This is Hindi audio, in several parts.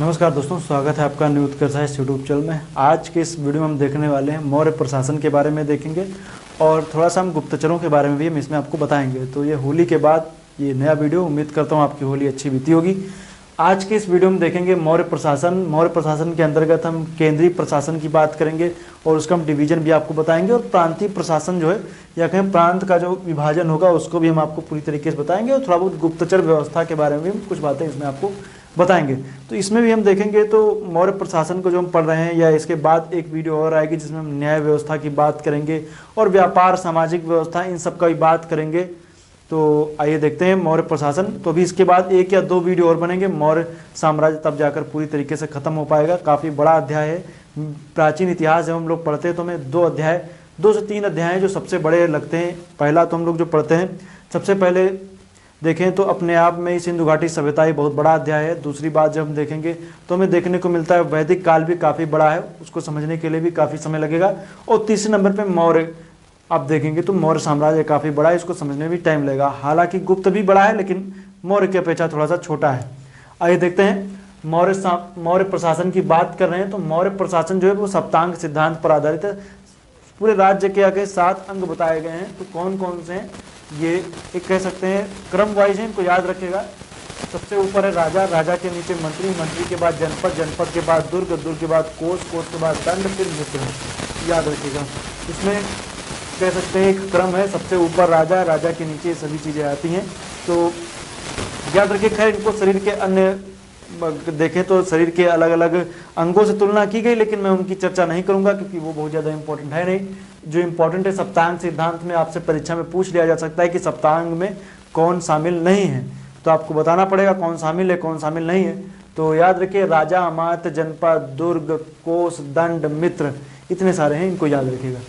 नमस्कार दोस्तों, स्वागत है आपका न्यू उत्कर्ष यूट्यूब चैनल में। आज के इस वीडियो में हम देखने वाले हैं मौर्य प्रशासन के बारे में देखेंगे और थोड़ा सा हम गुप्तचरों के बारे में भी हम इसमें आपको बताएंगे। तो ये होली के बाद ये नया वीडियो, उम्मीद करता हूँ आपकी होली अच्छी बीती होगी। आज के इस वीडियो में देखेंगे मौर्य प्रशासन। मौर्य प्रशासन के अंतर्गत हम केंद्रीय प्रशासन की बात करेंगे और उसका हम डिवीजन भी आपको बताएंगे, और प्रांतीय प्रशासन जो है या कहीं प्रांत का जो विभाजन होगा उसको भी हम आपको पूरी तरीके से बताएंगे, और थोड़ा बहुत गुप्तचर व्यवस्था के बारे में भी हम कुछ बातें इसमें आपको बताएंगे। तो इसमें भी हम देखेंगे तो मौर्य प्रशासन को जो हम पढ़ रहे हैं, या इसके बाद एक वीडियो और आएगी जिसमें हम न्याय व्यवस्था की बात करेंगे और व्यापार, सामाजिक व्यवस्था, इन सब का भी बात करेंगे। तो आइए देखते हैं मौर्य प्रशासन। तो अभी इसके बाद एक या दो वीडियो और बनेंगे। मौर्य साम्राज्य तब जाकर पूरी तरीके से खत्म हो पाएगा। काफ़ी बड़ा अध्याय है, प्राचीन इतिहास जब हम लोग पढ़ते हैं तो हमें दो से तीन अध्याय हैं जो सबसे बड़े लगते हैं। पहला तो हम लोग जो पढ़ते हैं, सबसे पहले देखें तो अपने आप में ही सिंधु घाटी सभ्यता ही बहुत बड़ा अध्याय है। दूसरी बात जब हम देखेंगे तो हमें देखने को मिलता है वैदिक काल भी काफ़ी बड़ा है, उसको समझने के लिए भी काफ़ी समय लगेगा। और तीसरे नंबर पे मौर्य आप देखेंगे तो मौर्य साम्राज्य काफ़ी बड़ा है, इसको समझने में भी टाइम लगेगा। हालांकि गुप्त भी बड़ा है लेकिन मौर्य की अपेक्षा थोड़ा सा छोटा है। आइए देखते हैं मौर्य प्रशासन की बात कर रहे हैं। तो मौर्य प्रशासन जो है वो सप्तांग सिद्धांत पर आधारित है। पूरे राज्य के आगे 7 अंग बताए गए हैं। तो कौन कौन से हैं ये एक कह सकते हैं क्रम वाइज है, इनको याद रखेगा। सबसे ऊपर है राजा, राजा के नीचे मंत्री, मंत्री के बाद जनपद, जनपद के बाद दुर्ग, दुर्ग के बाद कोष, कोष के बाद दंड, फिर मित्र, याद रखिएगा। इसमें कह सकते हैं एक क्रम है, सबसे ऊपर राजा, राजा के नीचे सभी चीज़ें आती हैं। तो याद रखिए। खैर इनको शरीर के अन्य देखें तो शरीर के अलग अलग अंगों से तुलना की गई, लेकिन मैं उनकी चर्चा नहीं करूंगा क्योंकि वो बहुत ज़्यादा इंपॉर्टेंट है नहीं। जो इंपॉर्टेंट है सप्तांग सिद्धांत में आपसे परीक्षा में पूछ लिया जा सकता है कि सप्तांग में कौन शामिल नहीं है, तो आपको बताना पड़ेगा कौन शामिल है कौन शामिल नहीं है। तो याद रखिए राजा, अमात्य, जनपद, दुर्ग, कोष, दंड, मित्र, इतने सारे हैं, इनको याद रखिएगा।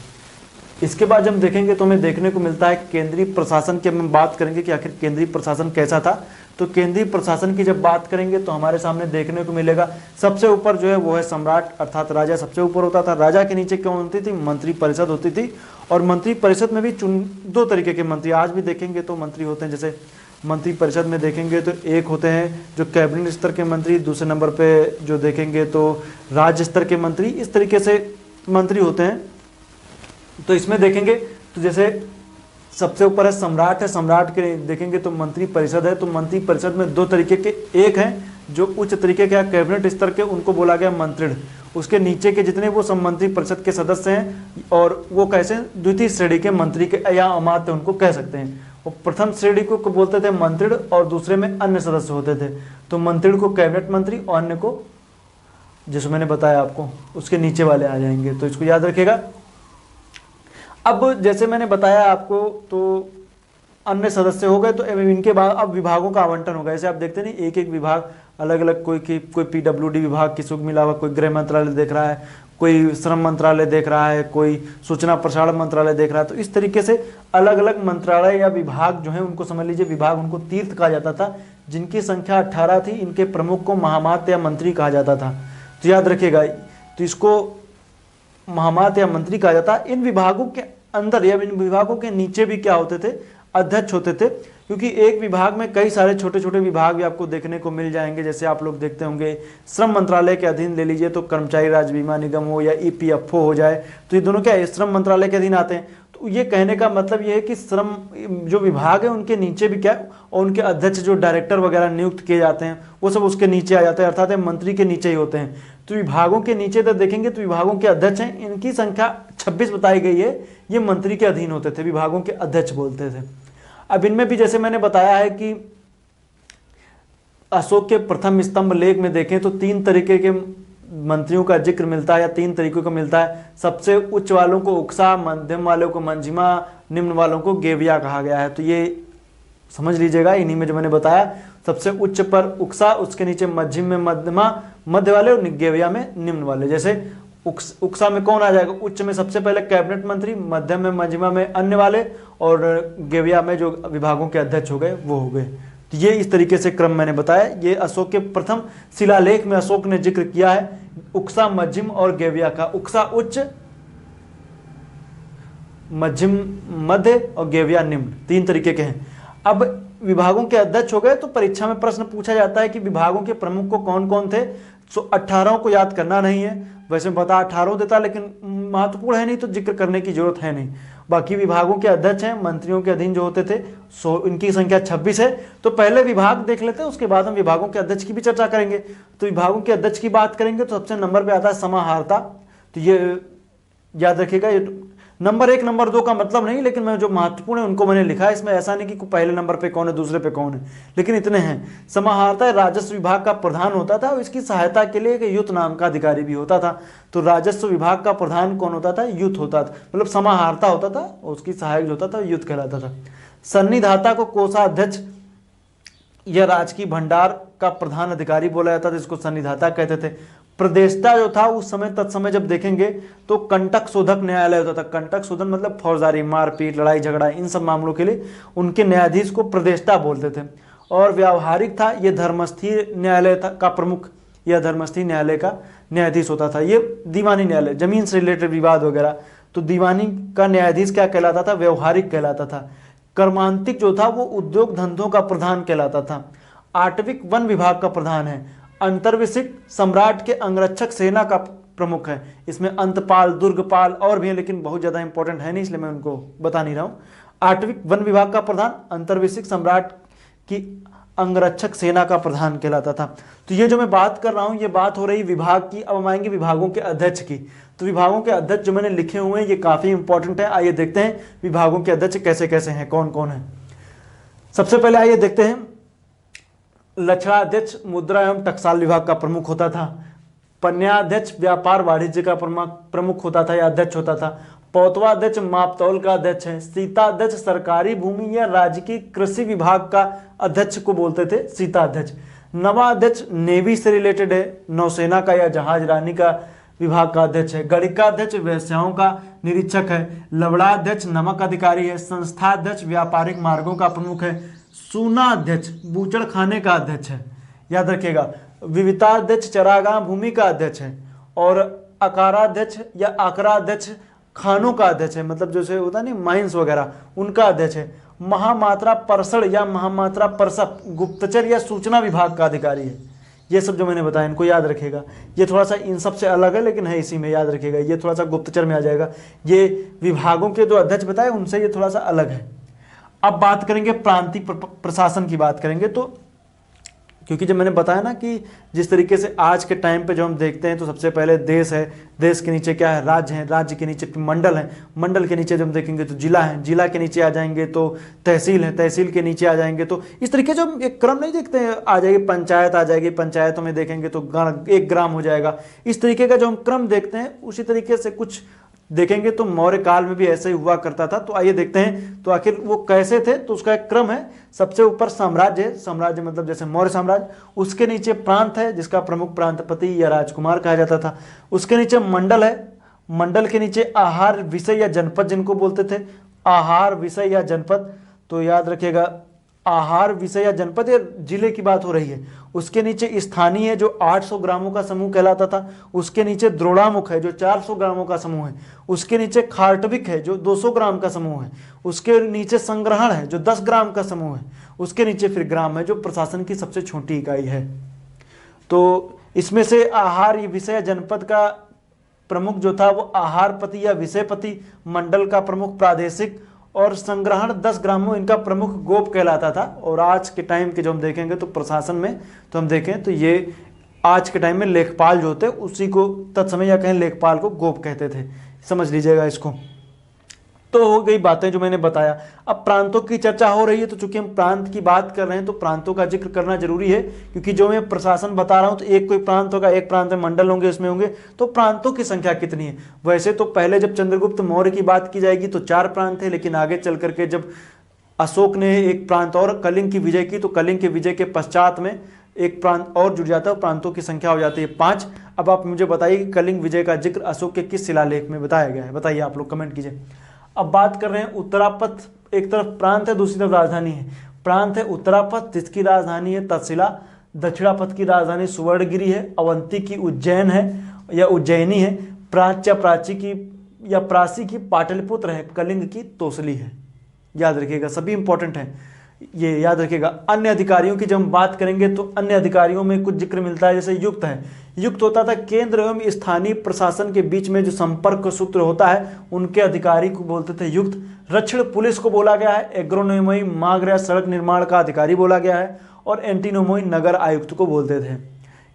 इसके बाद जब हम देखेंगे तो हमें देखने को मिलता है केंद्रीय प्रशासन की हम बात करेंगे कि आखिर केंद्रीय प्रशासन कैसा था। तो केंद्रीय प्रशासन की जब बात करेंगे तो हमारे सामने देखने को मिलेगा सबसे ऊपर जो है वो है सम्राट अर्थात राजा सबसे ऊपर होता था। राजा के नीचे कौन होती थी? मंत्री परिषद होती थी। और मंत्री परिषद में भी दो तरीके के मंत्री आज भी देखेंगे तो मंत्री होते हैं। जैसे मंत्री परिषद में देखेंगे तो एक होते हैं जो कैबिनेट स्तर के मंत्री, दूसरे नंबर पे जो देखेंगे तो राज्य स्तर के मंत्री, इस तरीके से मंत्री होते हैं। तो इसमें देखेंगे तो जैसे सबसे ऊपर है सम्राट, है सम्राट के देखेंगे तो मंत्री परिषद है। तो मंत्री परिषद में दो तरीके के, एक हैं जो उच्च तरीके के कैबिनेट स्तर के, उनको बोला गया मंत्रिण। उसके नीचे के जितने वो सब मंत्री परिषद के सदस्य हैं, और वो कैसे द्वितीय श्रेणी के मंत्री के या अमात्य उनको कह सकते हैं। वो प्रथम श्रेणी को बोलते थे मंत्रिण, और दूसरे में अन्य सदस्य होते थे। तो मंत्रिण को कैबिनेट मंत्री और अन्य को, जैसे मैंने बताया आपको, उसके नीचे वाले आ जाएंगे। तो इसको याद रखिएगा। अब जैसे मैंने बताया आपको तो अन्य सदस्य हो गए, तो इनके बाद अब विभागों का आवंटन होगा। जैसे आप देखते नहीं एक एक विभाग अलग अलग, कोई पीडब्ल्यूडी विभाग किसी को मिला हुआ, कोई गृह मंत्रालय देख रहा है, कोई श्रम मंत्रालय देख रहा है, कोई सूचना प्रसारण मंत्रालय देख रहा है। तो इस तरीके से अलग अलग मंत्रालय या विभाग जो है उनको समझ लीजिए विभाग, उनको तीर्थ कहा जाता था, जिनकी संख्या 18 थी। इनके प्रमुख को महामात्य या मंत्री कहा जाता था। तो याद रखिएगा, तो इसको महामात्य या मंत्री कहा जाता है। इन विभागों के अंदर या इन विभागों के नीचे भी क्या होते थे? अध्यक्ष होते थे, क्योंकि एक विभाग में कई सारे छोटे छोटे विभाग भी आपको देखने को मिल जाएंगे। जैसे आप लोग देखते होंगे श्रम मंत्रालय के अधीन ले लीजिए तो कर्मचारी राज्य बीमा निगम हो या ईपीएफओ हो जाए, तो ये दोनों क्या है? श्रम मंत्रालय के अधीन आते हैं। तो ये कहने का मतलब ये है कि श्रम जो विभाग है उनके नीचे भी क्या, और उनके अध्यक्ष जो डायरेक्टर वगैरह नियुक्त किए जाते हैं वो सब उसके नीचे आ जाते हैं, अर्थात मंत्री के नीचे ही होते हैं। तो विभागों के नीचे तो देखेंगे तो विभागों के अध्यक्ष हैं, इनकी संख्या 26 बताई गई है। ये मंत्री के अधीन होते थे, विभागों के अध्यक्ष बोलते थे। अब इनमें भी जैसे मैंने बताया है कि अशोक के प्रथम स्तंभ लेख में देखें तो 3 तरीके के मंत्रियों का जिक्र मिलता है या 3 तरीकों का मिलता है। सबसे उच्च वालों को उक्सा, मध्यम वालों को मंजिमा, निम्न वालों को गेविया कहा गया है। तो ये समझ लीजिएगा, इन्हीं में जो मैंने बताया सबसे उच्च पर उक्सा, उसके नीचे मध्यम में मध्यमा, मध्य वाले, और गेविया में निम्न वाले। जैसे उक्सा में कौन आ जाएगा? उच्च में सबसे पहले कैबिनेट मंत्री, मध्यम में मध्यमा में अन्य वाले, और गेविया में जो विभागों के अध्यक्ष हो गए वो हो गए। तो ये इस तरीके से क्रम मैंने बताया। ये अशोक के प्रथम शिलालेख में अशोक ने जिक्र किया है उक्सा, मध्यम और गेविया का। उक्सा उच्च, मध्यम मध्य और गेविया निम्न, 3 तरीके के हैं। अब विभागों के अध्यक्ष हो गए तो परीक्षा में प्रश्न पूछा जाता है कि विभागों के प्रमुख को कौन कौन थे? सो 18 को याद करना नहीं है, वैसे मैं बता 18 देता, लेकिन महत्वपूर्ण है नहीं तो जिक्र करने की जरूरत है नहीं। बाकी विभागों के अध्यक्ष हैं, मंत्रियों के अधीन जो होते थे, सो इनकी संख्या 26 है। तो पहले विभाग देख लेते हैं, उसके बाद हम विभागों के अध्यक्ष की भी चर्चा करेंगे। तो विभागों के अध्यक्ष की बात करेंगे तो सबसे नंबर पे आता है समाहर्ता। तो ये याद रखिएगा, ये नंबर 1 नंबर 2 का मतलब नहीं, लेकिन मैं जो महत्वपूर्ण है उनको मैंने लिखा है। इसमें ऐसा नहीं कि पहले नंबर पे कौन है दूसरे पे कौन है, लेकिन इतने हैं। समाहर्ता राजस्व विभाग का प्रधान होता था और इसकी सहायता के लिए एक युत नाम का अधिकारी भी होता था। तो राजस्व विभाग का प्रधान कौन होता था? युत होता था, मतलब समाहर्ता होता था, उसकी सहायक जो होता था युत कहलाता था। सन्निधाता को कोषाध्यक्ष या राजकीय भंडार का प्रधान अधिकारी बोला जाता था, जिसको सन्निधाता कहते थे। प्रदेष्टा जो था उस समय, तत्समय जब देखेंगे तो कंटक शोधक न्यायालय होता था। कंटक शोधन मतलब फौजदारी, मारपीट, लड़ाई झगड़ा, इन सब मामलों के लिए उनके न्यायाधीश को प्रदेष्टा बोलते थे। और व्यावहारिक था, ये धर्मस्थी न्यायालय था का प्रमुख, या धर्मस्थी न्यायालय का न्यायाधीश होता था। ये दीवानी न्यायालय, जमीन से रिलेटेड विवाद वगैरह, तो दीवानी का न्यायाधीश क्या कहलाता था? व्यवहारिक कहलाता था। कर्मांतिक जो था वो उद्योग धंधों का प्रधान कहलाता था। आटविक वन विभाग का प्रधान है। अंतर्विशिक सम्राट के अंगरक्षक सेना का प्रमुख है। इसमें अंतपाल, दुर्गपाल और भी हैं, लेकिन बहुत ज्यादा इंपॉर्टेंट है नहीं, इसलिए मैं उनको बता नहीं रहा हूं। आटविक वन विभाग का प्रधान अंतर्विशिक सम्राट की अंगरक्षक सेना का प्रधान कहलाता था। तो ये जो मैं बात कर रहा हूं, ये बात हो रही विभाग की। अब हम आएंगे विभागों के अध्यक्ष की। तो विभागों के अध्यक्ष जो मैंने लिखे हुए हैं ये काफी इंपॉर्टेंट है। आइए देखते हैं विभागों के अध्यक्ष कैसे कैसे हैं, कौन कौन है। सबसे पहले आइए देखते हैं, लक्षणाध्यक्ष मुद्रा एवं टकसाल विभाग का प्रमुख होता था। पन्याध्यक्ष व्यापार वाणिज्य का प्रमुख होता था या अध्यक्ष होता था। पौतवाध्यक्ष मापतौल का अध्यक्ष है। सीताध्यक्ष सरकारी भूमि या राज्य की कृषि विभाग का अध्यक्ष को बोलते थे सीताध्यक्ष। नवाध्यक्ष नेवी से रिलेटेड है, नौसेना का या जहाज रानी का विभाग का अध्यक्ष है। गणिकाध्यक्ष व्यवसायों का निरीक्षक है। लवड़ाध्यक्ष नमक अधिकारी है। संस्थाध्यक्ष व्यापारिक मार्गों का प्रमुख है। सूनाध्यक्ष बूचड़ खाने का अध्यक्ष है, याद रखिएगा। विविताध्यक्ष चरागाह भूमि का अध्यक्ष है। और अकाराध्यक्ष या आकराध्यक्ष खानों का अध्यक्ष है, मतलब जैसे होता है नहीं माइंस वगैरह, उनका अध्यक्ष है। महामात्रा परसड़ या महामात्रा परसप गुप्तचर या सूचना विभाग का अधिकारी है। ये सब जो मैंने बताया इनको याद रखिएगा। ये थोड़ा सा इन सब से अलग है, लेकिन है इसी में, याद रखिएगा। ये थोड़ा सा गुप्तचर में आ जाएगा। ये विभागों के जो अध्यक्ष बताए उनसे ये थोड़ा सा अलग है। अब बात करेंगे प्रांतीय प्रशासन की बात करेंगे। तो क्योंकि जब मैंने बताया ना कि जिस तरीके से आज के टाइम पे जो हम देखते हैं, तो सबसे पहले देश है, देश के नीचे क्या है? राज्य है, राज्य के नीचे मंडल है, मंडल के नीचे जब हम देखेंगे तो जिला है, जिला के नीचे आ जाएंगे तो तहसील है, तहसील के नीचे आ जाएंगे तो इस तरीके जो हम एक क्रम नहीं देखते हैं, आ जाएगी पंचायत, आ जाएगी पंचायतों में देखेंगे तो एक ग्राम हो जाएगा। इस तरीके का जो हम क्रम देखते हैं, उसी तरीके से कुछ देखेंगे तो मौर्य काल में भी ऐसे ही हुआ करता था। तो आइए देखते हैं तो आखिर वो कैसे थे। तो उसका एक क्रम है। सबसे ऊपर साम्राज्य है, साम्राज्य मतलब जैसे मौर्य साम्राज्य। उसके नीचे प्रांत है, जिसका प्रमुख प्रांतपति या राजकुमार कहा जाता था। उसके नीचे मंडल है, मंडल के नीचे आहार विषय या जनपद जिनको बोलते थे, आहार विषय या जनपद। तो याद रखिएगा, आहार विषय या जनपद या जिले की बात हो रही है। उसके नीचे स्थानीय है जो 800 ग्रामों का समूह कहलाता था। उसके नीचे द्रोणामुख है जो 400 ग्रामों का समूह है। उसके नीचे खार्टविक है जो 200 ग्राम का समूह है। उसके नीचे संग्रहण है जो 10 ग्राम का समूह है। उसके नीचे फिर ग्राम है जो प्रशासन की सबसे छोटी इकाई है। तो इसमें से आहार विषय जनपद का प्रमुख जो था वो आहारपति या विषयपति, मंडल का प्रमुख प्रादेशिक, और संग्रहण 10 ग्रामों इनका प्रमुख गोप कहलाता था। और आज के टाइम के जो हम देखेंगे तो प्रशासन में तो हम देखें तो ये आज के टाइम में लेखपाल जो होते उसी को तत्समय या कहें लेखपाल को गोप कहते थे, समझ लीजिएगा इसको। तो हो गई बातें जो मैंने बताया। अब प्रांतों की चर्चा हो रही है, तो चूंकि हम प्रांत की बात कर रहे हैं तो प्रांतों का जिक्र करना जरूरी है, क्योंकि जो मैं प्रशासन बता रहा हूं तो एक कोई प्रांत होगा, एक प्रांत में मंडल होंगे, इसमें होंगे, तो प्रांतों की संख्या कितनी है। वैसे तो पहले जब चंद्रगुप्त मौर्य की बात की जाएगी तो 4 प्रांत थे, लेकिन आगे चल करके जब अशोक ने एक प्रांत और कलिंग की विजय की, तो कलिंग के विजय के पश्चात में एक प्रांत और जुड़ जाता है, प्रांतों की संख्या हो जाती है 5। अब आप मुझे बताइए कि कलिंग विजय का जिक्र अशोक के किस शिलालेख में बताया गया है, बताइए आप लोग कमेंट कीजिए। अब बात कर रहे हैं उत्तरापथ, एक तरफ प्रांत है, दूसरी तरफ राजधानी है। प्रांत है उत्तरापथ, जिसकी राजधानी है तक्षशिला। दक्षिणापथ की राजधानी सुवर्णगिरी है। अवंती की उज्जैन है या उज्जैनी है। प्राच्य प्राची की या प्राची की पाटलिपुत्र है। कलिंग की तोसली है। याद रखिएगा, सभी इंपॉर्टेंट है, ये याद रखिएगा। अन्य अधिकारियों की जब हम बात करेंगे तो अन्य अधिकारियों में कुछ जिक्र मिलता है, जैसे युक्त है। युक्त होता था केंद्र एवं स्थानीय प्रशासन के बीच में जो संपर्क सूत्र होता है उनके अधिकारी को बोलते थे युक्त। रक्षण पुलिस को बोला गया है एग्रोनोमी मार्ग या सड़क निर्माण का अधिकारी बोला गया है, और एंटीनोमी नगर आयुक्त को बोलते थे।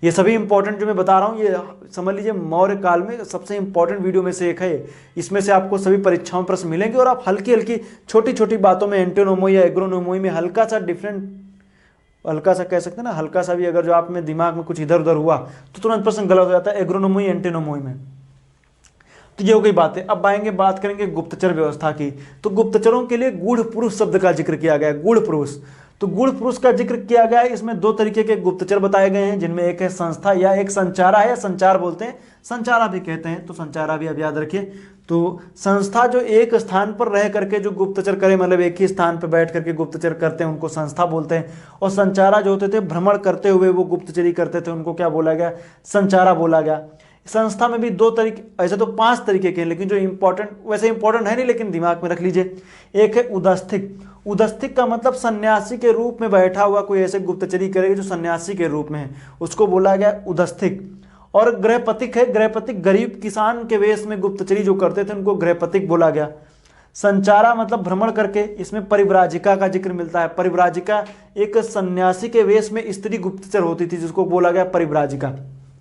ये सभी इंपॉर्टेंट जो मैं बता रहा हूँ ये समझ लीजिए मौर्य काल में सबसे इंपॉर्टेंट वीडियो में से एक है। इसमें से आपको सभी परीक्षाओं में प्रश्न मिलेंगे और आप हल्की हल्की छोटी छोटी बातों में एंटीनोमी या एग्रोनोमी में हल्का सा डिफरेंट, हल्का सा कह सकते हैं ना, हल्का सा भी अगर जो आप में दिमाग में कुछ इधर उधर हुआ तो तुरंत प्रश्न गलत हो जाता है एग्रोनोमी एंटीनोमी में। तो ये हो गई बात है। अब आएंगे बात करेंगे गुप्तचर व्यवस्था की। तो गुप्तचरों के लिए गूढ़ पुरुष शब्द का जिक्र किया गया है, गूढ़ पुरुष। तो गूढ़ पुरुष का जिक्र किया गया है, इसमें दो तरीके के गुप्तचर बताए गए हैं, जिनमें एक है संस्था या एक संचारा है, या संचार बोलते हैं, संचारा भी कहते हैं, तो संचारा भी अब याद रखिए। तो संस्था जो एक स्थान पर रह करके जो गुप्तचर करे, मतलब एक ही स्थान पर बैठ करके गुप्तचर करते हैं उनको संस्था बोलते हैं। और संचारा जो होते थे भ्रमण करते हुए वो गुप्तचरी करते थे, उनको क्या बोला गया, संचारा बोला गया। संस्था में भी दो तरीके, ऐसे तो 5 तरीके के हैं, लेकिन जो इंपॉर्टेंट, वैसे इंपॉर्टेंट है नहीं लेकिन दिमाग में रख लीजिए। एक है उदस्थिक। उदस्थिक का मतलब सन्यासी के रूप में बैठा हुआ कोई ऐसे गुप्तचरी करेगा जो सन्यासी के रूप में है, उसको बोला गया उदस्थिक। और गृहपतिक है। गृहपतिक गरीब किसान के वेश में गुप्तचरी जो करते थे उनको गृहपतिक बोला गया। संचारा मतलब भ्रमण करके, इसमें परिव्राजिका का जिक्र मिलता है। परिव्राजिका एक सन्यासी के वेश में स्त्री गुप्तचर होती थी जिसको बोला गया परिव्राजिका।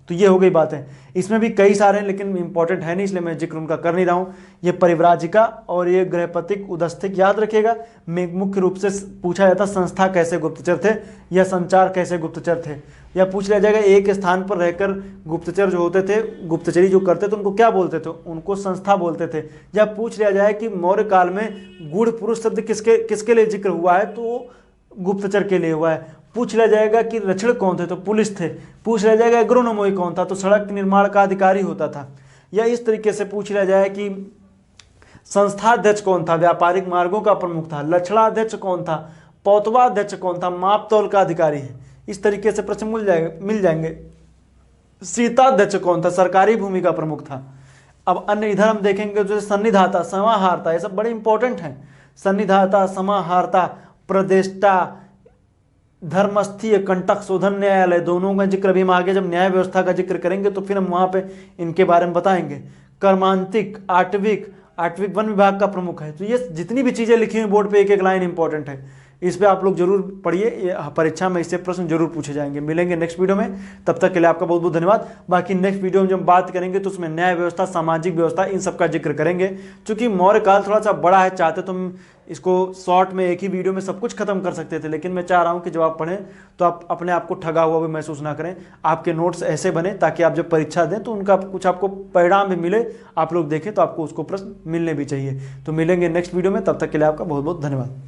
तो ये हो गई बात है। इसमें भी कई सारे हैं लेकिन इंपॉर्टेंट है नहीं इसलिए मैं जिक्र उनका कर नहीं रहा हूँ। ये परिव्राजिका और ये गृहपतिक उदस्थिक याद रखिएगा। मुख्य रूप से पूछा जाता संस्था कैसे गुप्तचर थे या संचार कैसे गुप्तचर थे, या पूछ लिया जाएगा एक स्थान पर रहकर गुप्तचर जो होते थे, गुप्तचरी जो करते थे उनको क्या बोलते थे, उनको संस्था बोलते थे। या पूछ लिया जाए कि मौर्य काल में गूढ़ पुरुष शब्द किसके किसके लिए जिक्र हुआ है, तो गुप्तचर के लिए हुआ है। पूछ लिया जाएगा कि रक्षण कौन थे, तो पुलिस थे। पूछ लिया जाएगा एग्रोनोमी कौन था, तो सड़क निर्माण का अधिकारी होता था। या इस तरीके से पूछ लिया जाए कि संस्थाध्यक्ष कौन था, व्यापारिक मार्गों का प्रमुख था। लक्षणाध्यक्ष कौन था, पौतवाध्यक्ष कौन था, माप तौल का अधिकारी है। इस तरीके से प्रश्न मिल जाएंगे। सीताध्यक्ष कौन था, सरकारी भूमि का प्रमुख था। अब अन्य इधर हम देखेंगे जो सन्निधाता, समाहारता, ये सब बड़े इंपॉर्टेंट हैं। सन्निधाता, समाहारता, प्रदेष्टा, धर्मस्थीय, कंटक शोधन न्यायालय, दोनों का जिक्र अभी हम आगे जब न्याय व्यवस्था का जिक्र करेंगे तो फिर हम वहां पे इनके बारे में बताएंगे। कर्मांतिक, आटविक, आटविक वन विभाग का प्रमुख है। तो ये जितनी भी चीजें लिखी हुई बोर्ड पे एक एक लाइन इंपॉर्टेंट है, इस पे आप लोग जरूर पढ़िए, ये परीक्षा में इससे प्रश्न जरूर पूछे जाएंगे। मिलेंगे नेक्स्ट वीडियो में, तब तक के लिए आपका बहुत बहुत धन्यवाद। बाकी नेक्स्ट वीडियो में जब बात करेंगे तो उसमें न्याय व्यवस्था, सामाजिक व्यवस्था, इन सब का जिक्र करेंगे। क्योंकि मौर्य काल थोड़ा सा बड़ा है, चाहते तो हम इसको शॉर्ट में एक ही वीडियो में सब कुछ खत्म कर सकते थे, लेकिन मैं चाह रहा हूं कि जब आप पढ़ें तो आप अपने आप को ठगा हुआ भी महसूस ना करें। आपके नोट्स ऐसे बने ताकि आप जब परीक्षा दें तो उनका कुछ आपको परिणाम भी मिले, आप लोग देखें तो आपको उसको प्रश्न मिलने भी चाहिए। तो मिलेंगे नेक्स्ट वीडियो में, तब तक के लिए आपका बहुत बहुत धन्यवाद।